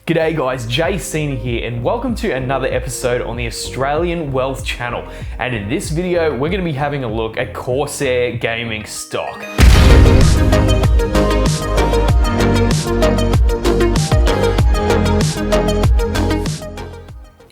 G'day guys, Seeney here and welcome to another episode on the Australian Wealth Channel. And in this video, we're going to be having a look at Corsair Gaming stock.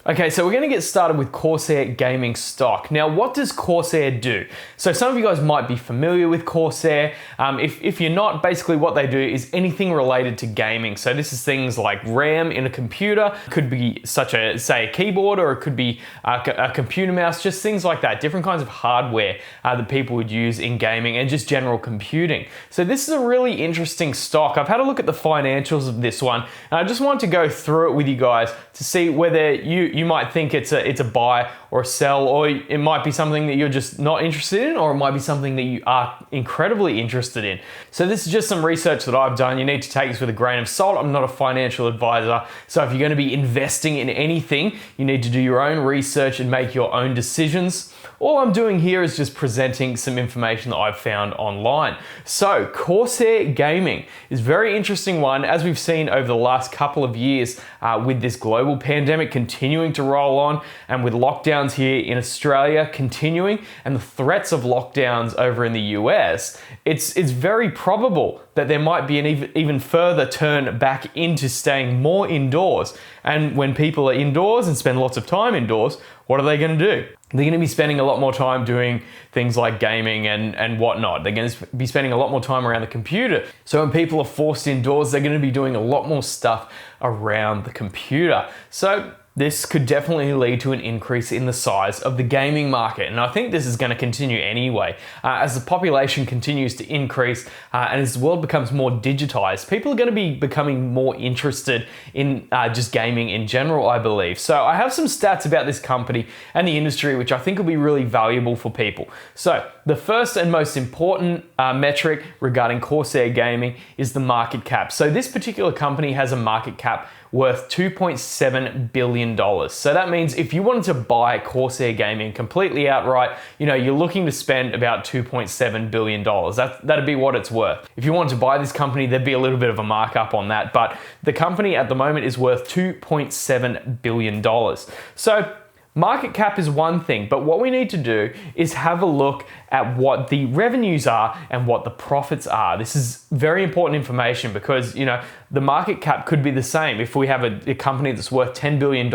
Okay, so we're going to get started with Corsair Gaming stock. Now, what does Corsair do? So some of you guys might be familiar with Corsair. If you're not, basically what they do is anything related to gaming. So this is things like RAM in a computer, could be such a, say, a keyboard, or it could be a computer mouse, just things like that. Different kinds of hardware that people would use in gaming and just general computing. So this is a really interesting stock. I've had a look at the financials of this one, and I just wanted to go through it with you guys to see whether you might think it's a buy or a sell, or it might be something that you're just not interested in, or it might be something that you are incredibly interested in. So this is just some research that I've done. You need to take this with a grain of salt. I'm not a financial advisor. So if you're going to be investing in anything, you need to do your own research and make your own decisions. All I'm doing here is just presenting some information that I've found online. So Corsair Gaming is a very interesting one, as we've seen over the last couple of years with this global pandemic continuing to roll on, and with lockdowns here in Australia continuing, and the threats of lockdowns over in the US, it's very probable that there might be an even further turn back into staying more indoors. And when people are indoors and spend lots of time indoors, what are they going to do? They're going to be spending a lot more time doing things like gaming and whatnot. They're going to be spending a lot more time around the computer. So when people are forced indoors, they're going to be doing a lot more stuff around the computer. So this could definitely lead to an increase in the size of the gaming market. And I think this is going to continue anyway. As the population continues to increase and as the world becomes more digitized, people are going to be becoming more interested in just gaming in general, I believe. So I have some stats about this company and the industry, which I think will be really valuable for people. So the first and most important metric regarding Corsair Gaming is the market cap. So this particular company has a market cap worth $2.7 billion. So that means if you wanted to buy Corsair Gaming completely outright, you're looking to spend about $2.7 billion. That'd be what it's worth. If you wanted to buy this company, there'd be a little bit of a markup on that, but the company at the moment is worth $2.7 billion. So market cap is one thing, but what we need to do is have a look at what the revenues are and what the profits are. This is very important information because, the market cap could be the same. If we have a company that's worth $10 billion,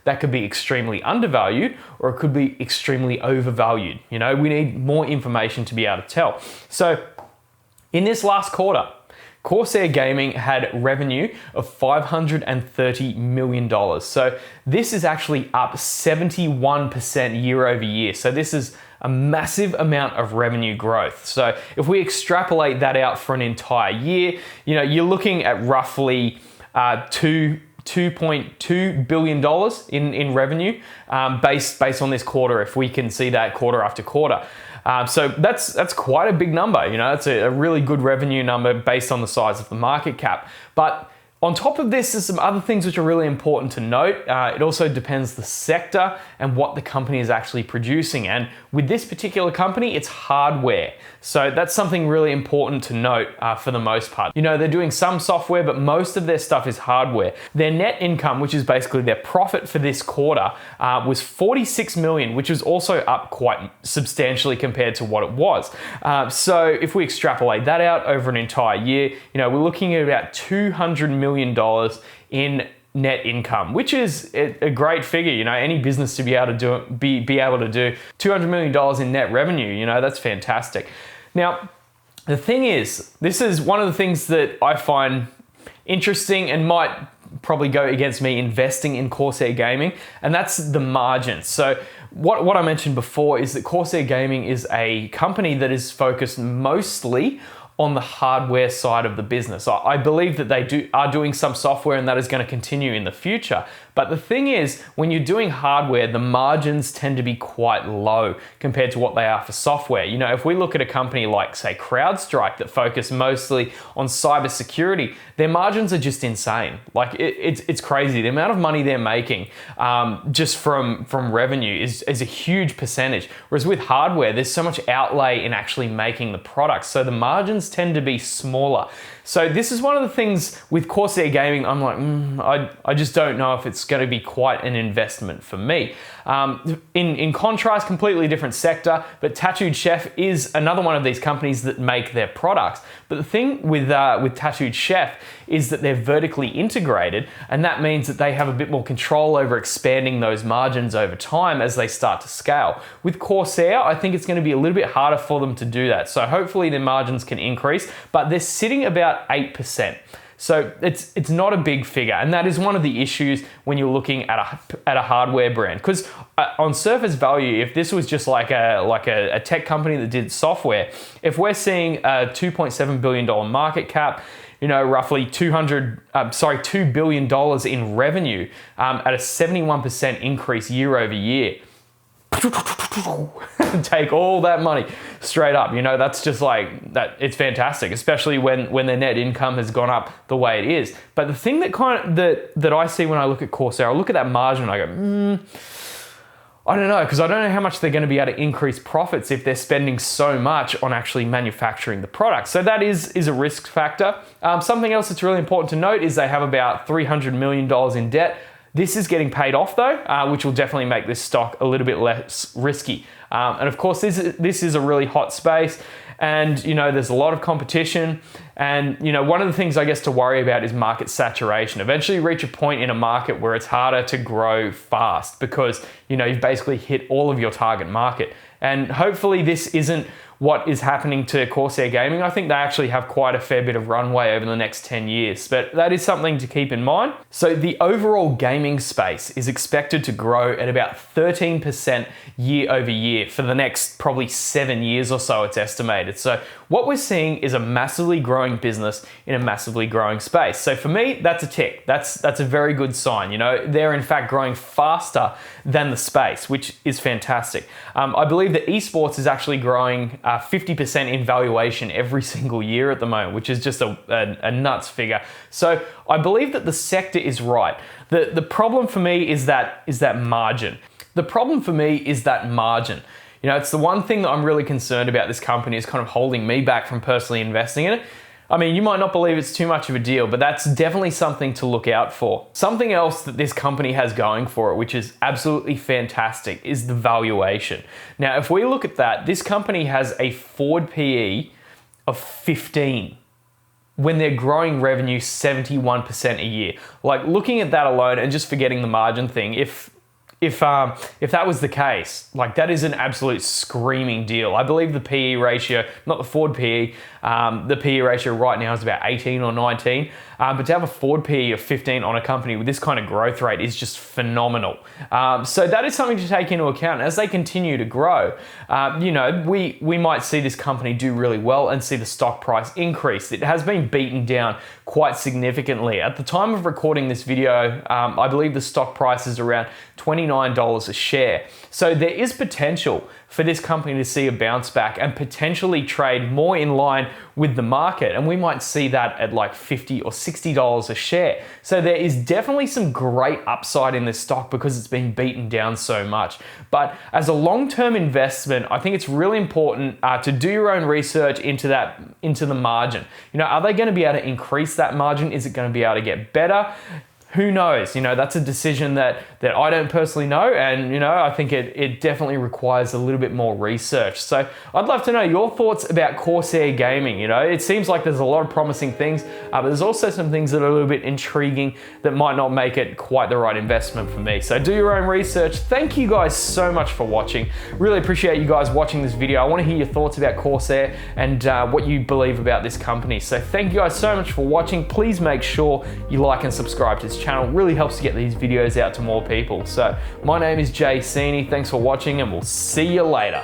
that could be extremely undervalued, or it could be extremely overvalued. We need more information to be able to tell. So in this last quarter, Corsair Gaming had revenue of $530 million. So this is actually up 71% year over year. So this is a massive amount of revenue growth. So if we extrapolate that out for an entire year, you're looking at roughly $2.2 billion in revenue based on this quarter, if we can see that quarter after quarter. So that's quite a big number. It's a really good revenue number based on the size of the market cap. But on top of this, there's some other things which are really important to note. It also depends the sector and what the company is actually producing. And with this particular company, it's hardware. So that's something really important to note for the most part. They're doing some software, but most of their stuff is hardware. Their net income, which is basically their profit for this quarter, was $46 million, which was also up quite substantially compared to what it was. So if we extrapolate that out over an entire year, we're looking at about $200 million in net income, which is a great figure. Any business to be able to do $200 million in net revenue, that's fantastic. Now, the thing is, this is one of the things that I find interesting and might probably go against me investing in Corsair Gaming, and that's the margins. So what I mentioned before is that Corsair Gaming is a company that is focused mostly on the hardware side of the business. I believe that they are doing some software, and that is going to continue in the future. But the thing is, when you're doing hardware, the margins tend to be quite low compared to what they are for software. If we look at a company like, say, CrowdStrike that focus mostly on cybersecurity, their margins are just insane. Like it's crazy. The amount of money they're making just from revenue is a huge percentage. Whereas with hardware, there's so much outlay in actually making the product. So the margins margins tend to be smaller. So this is one of the things with Corsair Gaming, I'm like, I just don't know if it's going to be quite an investment for me. In contrast, completely different sector, but Tattooed Chef is another one of these companies that make their products. But the thing with Tattooed Chef is that they're vertically integrated, and that means that they have a bit more control over expanding those margins over time as they start to scale. With Corsair, I think it's going to be a little bit harder for them to do that. So hopefully their margins can increase, but they're sitting about 8%. So it's not a big figure, and that is one of the issues when you're looking at a hardware brand. Because on surface value, if this was just like a tech company that did software, if we're seeing a $2.7 billion market cap, you know, roughly $2 billion in revenue at a 71% increase year over year. Take all that money straight up. You know, that's just like that. It's fantastic, especially when their net income has gone up the way it is. But the thing that I see when I look at Corsair, I look at that margin and I go, I don't know, because I don't know how much they're going to be able to increase profits if they're spending so much on actually manufacturing the product. So that is a risk factor. Something else that's really important to note is they have about $300 million in debt. This is getting paid off though, which will definitely make this stock a little bit less risky. And of course, this is a really hot space, and you know there's a lot of competition. And you know, one of the things I guess to worry about is market saturation. Eventually, you reach a point in a market where it's harder to grow fast because you know you've basically hit all of your target market. And hopefully, this isn't what is happening to Corsair Gaming. I think they actually have quite a fair bit of runway over the next 10 years, but that is something to keep in mind. So the overall gaming space is expected to grow at about 13% year over year for the next probably 7 years or so, it's estimated. So what we're seeing is a massively growing business in a massively growing space. So for me, that's a tick. That's a very good sign. You know, they're in fact growing faster than the space, which is fantastic. I believe that esports is actually growing 50% in valuation every single year at the moment, which is just a nuts figure. So I believe that the sector is right. The problem for me is that margin. The problem for me is that margin. You know, it's the one thing that I'm really concerned about this company is kind of holding me back from personally investing in it. I mean, you might not believe it's too much of a deal, but that's definitely something to look out for. Something else that this company has going for it, which is absolutely fantastic, is the valuation. Now, if we look at that, this company has a forward PE of 15 when they're growing revenue 71% a year. Like, looking at that alone and just forgetting the margin thing, if that was the case, like that is an absolute screaming deal. I believe the PE ratio, not the forward PE, the PE ratio right now is about 18 or 19. But to have a forward PE of 15 on a company with this kind of growth rate is just phenomenal. So that is something to take into account as they continue to grow. You know, we might see this company do really well and see the stock price increase. It has been beaten down quite significantly. At the time of recording this video, I believe the stock price is around $29 a share. So there is potential for this company to see a bounce back and potentially trade more in line with the market. And we might see that at like $50 or $60 a share. So there is definitely some great upside in this stock because it's been beaten down so much. But as a long-term investment, I think it's really important to do your own research into the margin. You know, are they going to be able to increase that margin? Is it going to be able to get better? Who knows? You know, that's a decision that I don't personally know. And, you know, I think it definitely requires a little bit more research. So I'd love to know your thoughts about Corsair Gaming. You know, it seems like there's a lot of promising things, but there's also some things that are a little bit intriguing that might not make it quite the right investment for me. So do your own research. Thank you guys so much for watching. Really appreciate you guys watching this video. I want to hear your thoughts about Corsair and what you believe about this company. So thank you guys so much for watching. Please make sure you like and subscribe to this channel. It really helps to get these videos out to more people. So my name is Seeney. Thanks for watching and we'll see you later.